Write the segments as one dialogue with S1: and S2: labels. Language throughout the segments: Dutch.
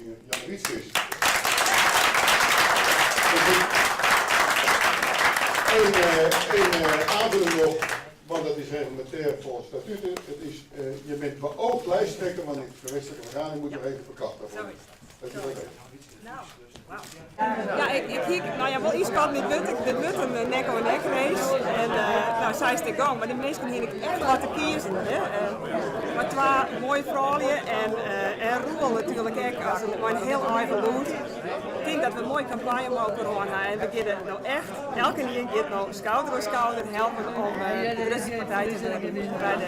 S1: verkiezingen Jan Riets is. Eén aanvulling nog, want dat is reglementair volgens statuten. Het is, je bent beoogd lijsttrekker, want in de westelijke vergadering moet je even verkrachten worden. Dat is wel even.
S2: Ja, ik wel iets kan met Wut een nek-over-nek race. En nou, zij is de gang, maar de meesten hier echt wat te kiezen. Maar twee mooie vrouwen en Roel natuurlijk ook als een heel eigen lood. Ik denk dat we een mooie campagne mogen houden en we gaan nou echt, elke keer gaat nou schouder aan schouder helpen om de rustige partij te worden bij de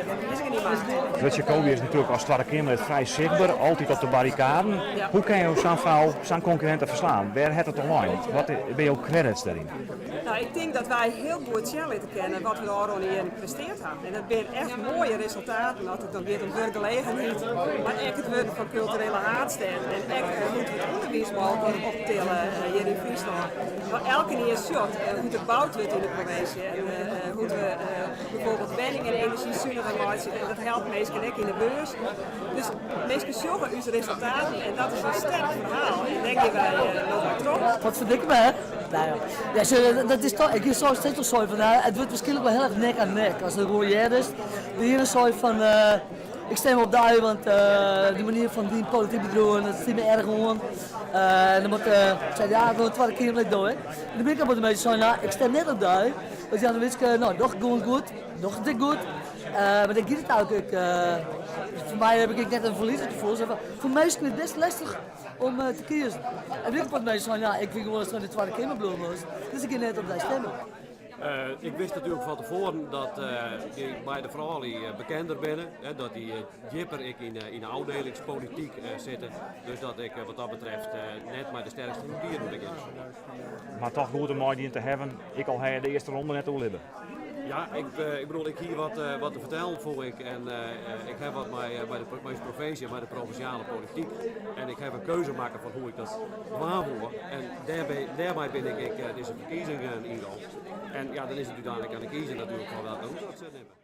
S2: verkiezingen niet maken.
S3: Rutje Kobi is natuurlijk als Tweede Kamerlid vrij zichtbaar, altijd op de barricaden.
S2: Ja.
S3: Hoe kan je zo'n vrouw, zo'n concurrenten verslaan? Waar heeft het online? Wat ben je ook credits daarin?
S2: Nou, ik denk dat wij heel goed zelf te kennen wat we daar al in gepresteerd hebben. En dat zijn echt mooie resultaten. Dat het dan weer een burgergelegenheid, maar ook het worden van culturele haatstand. En ook hoe het onderwijs mogen optillen hier in Friesland. Maar elke keer shot hoe het gebouwd wordt in de provincie. En hoe we bijvoorbeeld wenning en energie zuiniger maken. En dat helpt meestal ook in de beurs. Dus meestal zorgen onze resultaten. En dat is een sterk verhaal. En denk je wij nog maar trots.
S4: Wat verdikken we, hè? Nou ja, dat is toch, ik is zo steeds toch zo van, het wordt waarschijnlijk wel heel erg nek aan nek. Als het royeer is, de ene zo van, ik stem op die, want de manier van die politiek bedrijven, dat is niet meer erg gewoon. En dan moet zei ja, ik wil het 2 keer doen. En dan ben ik op een beetje zo, nou, ik stem net op die. Want Jan Witske, nou, nog gewoon goed, nog dik goed. Maar dan gaat het ook. Voor mij heb ik net een verliezersgevoel. Voor mij is het best lastig om te kiezen. En ik heb mensen van, ja, ik vind gewoon dat het de Tweede Kamerbloem was. Dus ik ga net op die stemmen.
S5: Ik wist natuurlijk van tevoren dat ik bij de vrouwen bekender ben, dat die dieper in de afdelingspolitiek zitten. Dus dat ik wat dat betreft net maar de sterkste dieren begin.
S3: Maar toch goed om mooi die te hebben. Ik al de eerste ronde net al hebben.
S5: Ja, ik bedoel, ik hier wat te vertellen voor ik. En ik heb wat bij de provincie en bij de provinciale politiek. En ik heb een keuze maken van hoe ik dat waarhoor. En daarbij ben ik deze verkiezingen ingegaan. En ja, dan is het uiteindelijk aan de kiezer natuurlijk van welke route dat ze nemen.